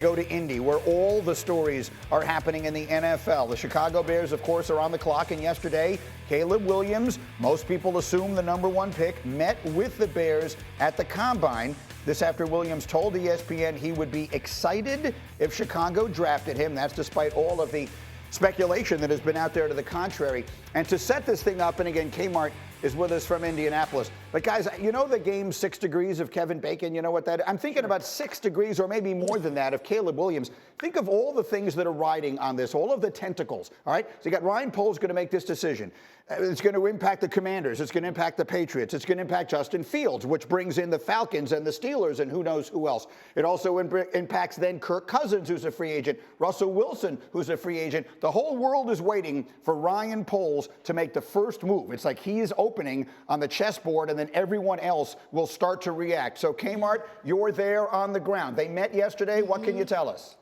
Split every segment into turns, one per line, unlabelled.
Go to Indy, where all the stories are happening in the NFL. The Chicago Bears, of course, are on the clock, and yesterday, Caleb Williams, most people assume the #1 pick, met with the Bears at the Combine. This after Williams told ESPN he would be excited if Chicago drafted him. That's despite all of the speculation that has been out there to the contrary. And to set this thing up, and again, Kmart is with us from Indianapolis. But guys, you know the game 6 Degrees of Kevin Bacon? You know what that is? I'm thinking about 6 degrees or maybe more than that of Caleb Williams. Think of all the things that are riding on this, all of the tentacles, all right? So you got Ryan Poles going to make this decision. It's going to impact the Commanders. It's going to impact the Patriots. It's going to impact Justin Fields, which brings in the Falcons and the Steelers and who knows who else. It also impacts then Kirk Cousins, who's a free agent, Russell Wilson, who's a free agent. The whole world is waiting for Ryan Poles to make the first move. It's like he is opening on the chessboard, and then everyone else will start to react. So, Kmart, you're there on the ground. They met yesterday. What can you tell us?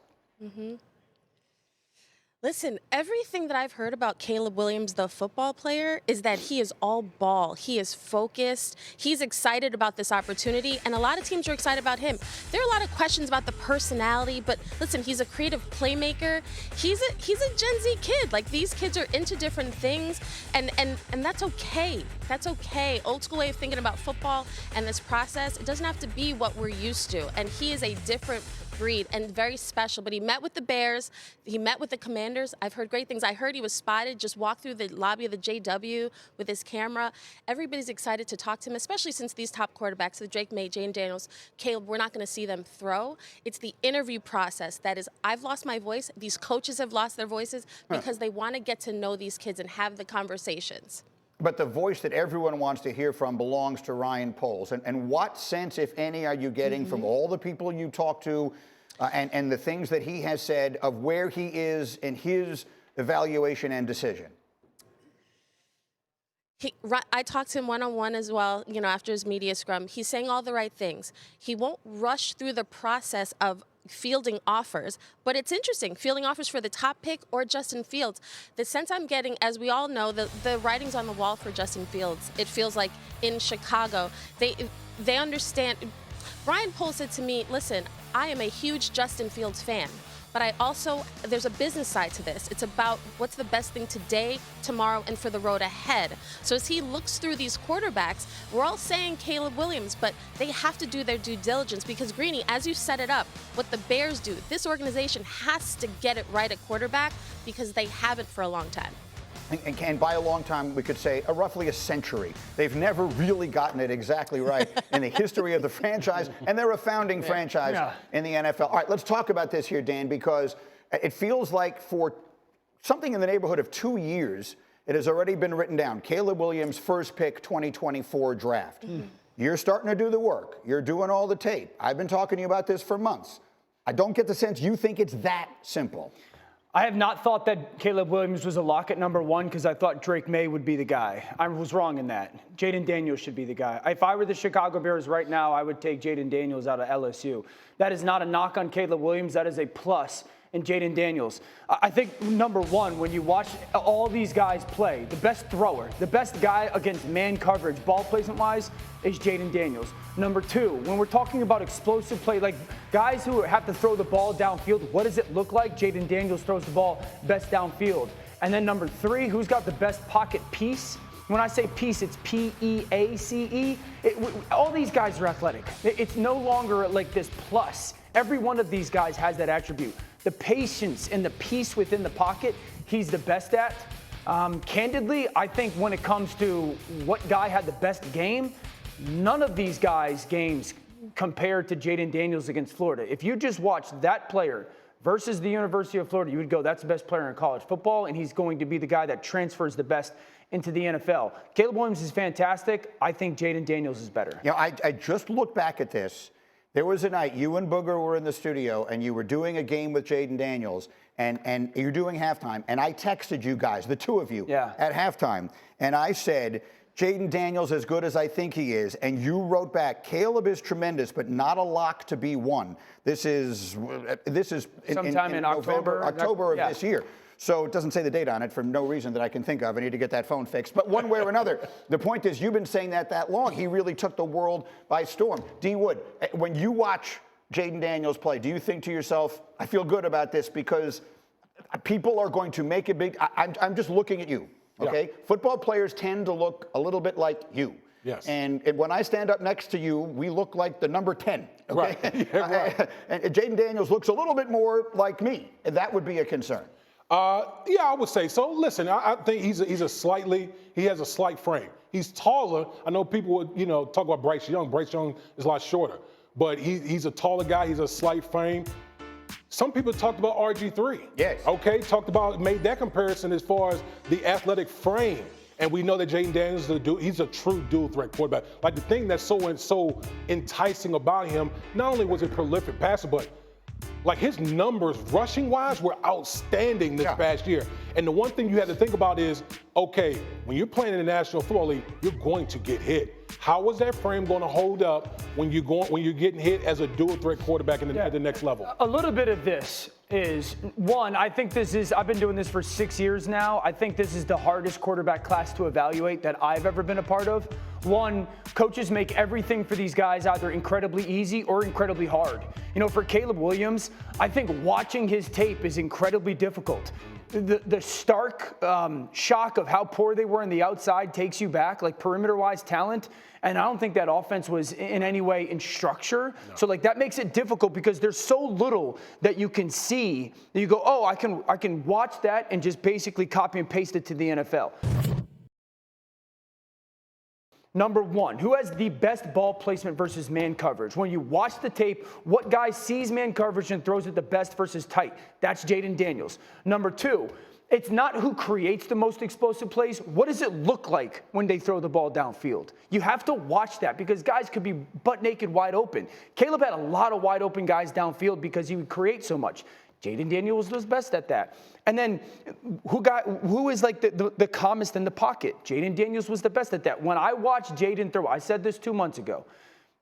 Listen, everything that I've heard about Caleb Williams, the football player, is that he is all ball. He is focused. He's excited about this opportunity, and a lot of teams are excited about him. There are a lot of questions about the personality, but listen, he's a creative playmaker. He's a Gen Z kid. Like, these kids are into different things, and that's okay. That's okay. Old school way of thinking about football and this process, it doesn't have to be what we're used to, and he is a different breed and very special. But he met with the Bears. He met with the Commanders. I've heard great things. I heard he was spotted, just walked through the lobby of the JW with his camera. Everybody's excited to talk to him, especially since these top quarterbacks, the Drake, Maye, Jayden Daniels, Caleb, we're not going to see them throw. It's the interview process that is, I've lost my voice. These coaches have lost their voices because they want to get to know these kids and have the conversations.
But the voice that everyone wants to hear from belongs to Ryan Poles. And what sense, if any, are you getting from all the people you talk to and the things that he has said of where he is in his evaluation and decision?
I talked to him one-on-one as well, you know, after his media scrum. He's saying all the right things. He won't rush through the process of fielding offers, but it's interesting, fielding offers for the top pick or Justin Fields. The sense I'm getting, as we all know, the writing's on the wall for Justin Fields. It feels like in Chicago, they understand. Ryan Poles said to me, listen, I am a huge Justin Fields fan, but I also, there's a business side to this. It's about what's the best thing today, tomorrow, and for the road ahead. So as he looks through these quarterbacks, we're all saying Caleb Williams, but they have to do their due diligence because, Greeny, as you set it up, what the Bears do, this organization has to get it right at quarterback because they haven't for a long time.
And by a long time, we could say roughly a century. They've never really gotten it exactly right in the history of the franchise, and they're a founding franchise in the NFL. All right, let's talk about this here, Dan, because it feels like for something in the neighborhood of 2 years, it has already been written down. Caleb Williams, first pick, 2024 draft. You're starting to do the work. You're doing all the tape. I've been talking to you about this for months. I don't get the sense you think it's that simple.
I have not thought that Caleb Williams was a lock at #1 because I thought Drake Maye would be the guy. I was wrong in that. Jayden Daniels should be the guy. If I were the Chicago Bears right now, I would take Jayden Daniels out of LSU. That is not a knock on Caleb Williams. That is a plus in Jayden Daniels. I think, #1, when you watch all these guys play, the best thrower, the best guy against man coverage, ball placement-wise, is Jayden Daniels. #2, when we're talking about explosive play, like guys who have to throw the ball downfield, what does it look like? Jayden Daniels throws the ball best downfield. And then #3, who's got the best pocket piece? When I say piece, it's P-E-A-C-E. All these guys are athletic. It's no longer like this plus. Every one of these guys has that attribute. The patience and the peace within the pocket, he's the best at. Candidly, I think when it comes to what guy had the best game, none of these guys' games compared to Jayden Daniels against Florida. If you just watch that player versus the University of Florida, you would go, that's the best player in college football, and he's going to be the guy that transfers the best into the NFL. Caleb Williams is fantastic. I think Jayden Daniels is better.
You know, I just looked back at this. There was a night you and Booger were in the studio and you were doing a game with Jayden Daniels and you're doing halftime. And I texted you guys, the two of you, at halftime. And I said, Jayden Daniels as good as I think he is. And you wrote back, Caleb is tremendous, but not a lock to be one. This is
sometime in
October of this year. So it doesn't say the date on it for no reason that I can think of. I need to get that phone fixed. But one way or another, the point is you've been saying that long. He really took the world by storm. D. Wood, when you watch Jayden Daniels play, do you think to yourself, I feel good about this because people are going to make a big, I'm just looking at you, okay? Yeah. Football players tend to look a little bit like you.
Yes.
And when I stand up next to you, we look like the number 10. Okay?
Right. Yeah, right.
And Jayden Daniels looks a little bit more like me. And that would be a concern.
Yeah, I would say so. Listen, I think he has a slight frame. He's taller. I know people would, talk about Bryce Young. Bryce Young is a lot shorter. But he's a taller guy. He's a slight frame. Some people talked about RG3.
Yes.
Okay, made that comparison as far as the athletic frame. And we know that Jayden Daniels he's a true dual threat quarterback. Like the thing that's so enticing about him, not only was he a prolific passer, but like his numbers rushing wise were outstanding this past year. And the one thing you have to think about is, okay, when you're playing in the National Football League, you're going to get hit. How is that frame going to hold up when you're getting hit as a dual threat quarterback at the next level?
A little bit of this is, one, I think I've been doing this for 6 years now. I think this is the hardest quarterback class to evaluate that I've ever been a part of. One, coaches make everything for these guys either incredibly easy or incredibly hard. For Caleb Williams, I think watching his tape is incredibly difficult. The stark shock of how poor they were on the outside takes you back, like perimeter-wise talent. And I don't think that offense was in any way in structure. No. So that makes it difficult because there's so little that you can see that you go, oh, I can watch that and just basically copy and paste it to the NFL. Number one, who has the best ball placement versus man coverage? When you watch the tape, what guy sees man coverage and throws it the best versus tight? That's Jayden Daniels. Number two, it's not who creates the most explosive plays. What does it look like when they throw the ball downfield? You have to watch that because guys could be butt naked wide open. Caleb had a lot of wide open guys downfield because he would create so much. Jayden Daniels was best at that. And then who is like the calmest in the pocket? Jayden Daniels was the best at that. When I watched Jayden throw, I said this 2 months ago,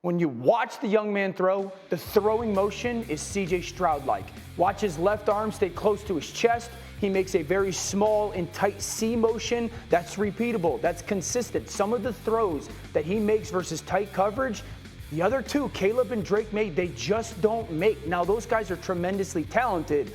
when you watch the young man throw, the throwing motion is C.J. Stroud-like. Watch his left arm stay close to his chest. He makes a very small and tight C motion. That's repeatable. That's consistent. Some of the throws that he makes versus tight coverage, the other two, Caleb and Drake Maye, they just don't make. Now, those guys are tremendously talented.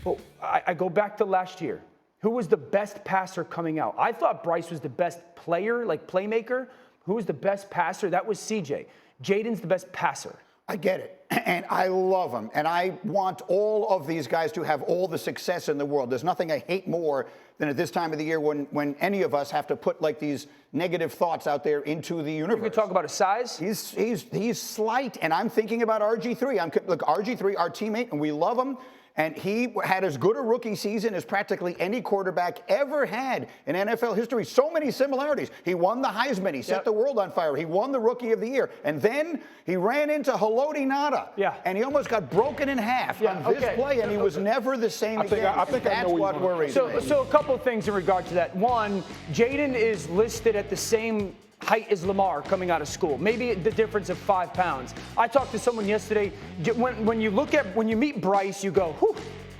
But I go back to last year. Who was the best passer coming out? I thought Bryce was the best player, like playmaker. Who was the best passer? That was CJ. Jayden's the best passer.
I get it, and I love him, and I want all of these guys to have all the success in the world. There's nothing I hate more than at this time of the year when any of us have to put like these negative thoughts out there into the universe.
You could talk about his size.
He's slight, and I'm thinking about RG3. Look, RG3, our teammate, and we love him. And he had as good a rookie season as practically any quarterback ever had in NFL history. So many similarities. He won the Heisman. He set the world on fire. He won the Rookie of the Year. And then he ran into Haloti Ngata. Yeah. And he almost got broken in half on this play, and he was never the same again.
I think
that's what worries me.
So a couple of things in regard to that. One, Jayden is listed at the same height as Lamar coming out of school. Maybe the difference of 5 pounds. I talked to someone yesterday. When you meet Bryce, you go, whew,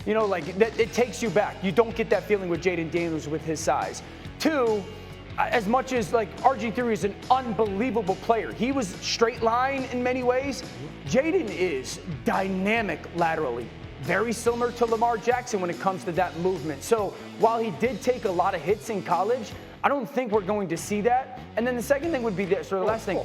it takes you back. You don't get that feeling with Jayden Daniels with his size. Two, as much as RG3 is an unbelievable player, he was straight line in many ways. Jayden is dynamic laterally. Very similar to Lamar Jackson when it comes to that movement. So while he did take a lot of hits in college, I don't think we're going to see that. And then the second thing would be this, or the last thing.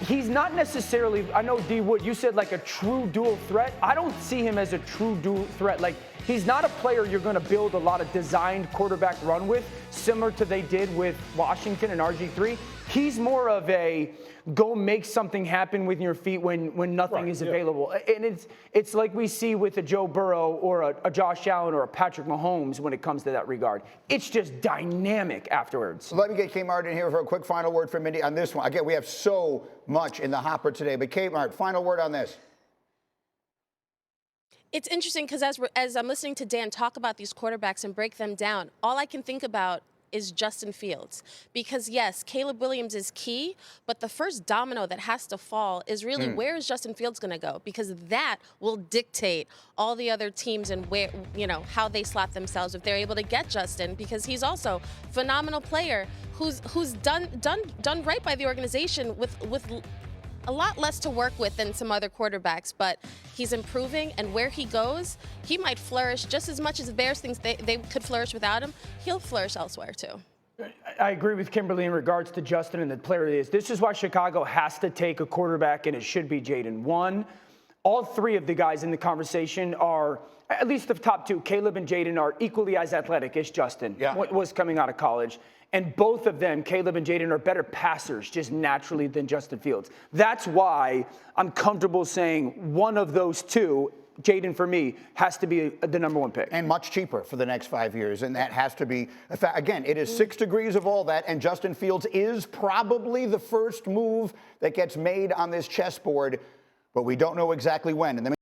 He's not necessarily, I know D Wood, you said like a true dual threat. I don't see him as a true dual threat. Like, he's not a player you're going to build a lot of designed quarterback run with, similar to they did with Washington and RG3. He's more of a go make something happen with your feet when nothing is available. And it's like we see with a Joe Burrow or a Josh Allen or a Patrick Mahomes when it comes to that regard. It's just dynamic afterwards.
So let me get Kmart in here for a quick final word from Mindy on this one. Again, we have so much in the hopper today, but Kmart, final word on this.
It's interesting because as I'm listening to Dan talk about these quarterbacks and break them down, all I can think about is Justin Fields. Because yes, Caleb Williams is key, but the first domino that has to fall is really where is Justin Fields going to go? Because that will dictate all the other teams and where, how they slot themselves if they're able to get Justin, because he's also a phenomenal player who's done right by the organization with a lot less to work with than some other quarterbacks, but he's improving, and where he goes, he might flourish just as much as the Bears think they could flourish without him. He'll flourish elsewhere, too.
I agree with Kimberly in regards to Justin and the player he is. This is why Chicago has to take a quarterback, and it should be Jayden. One, all three of the guys in the conversation are, at least the top two, Caleb and Jayden, are equally as athletic as Justin was coming out of college. And both of them, Caleb and Jayden, are better passers just naturally than Justin Fields. That's why I'm comfortable saying one of those two, Jayden for me, has to be the number one pick.
And much cheaper for the next 5 years. And that has to be, again, it is 6 degrees of all that. And Justin Fields is probably the first move that gets made on this chessboard. But we don't know exactly when. And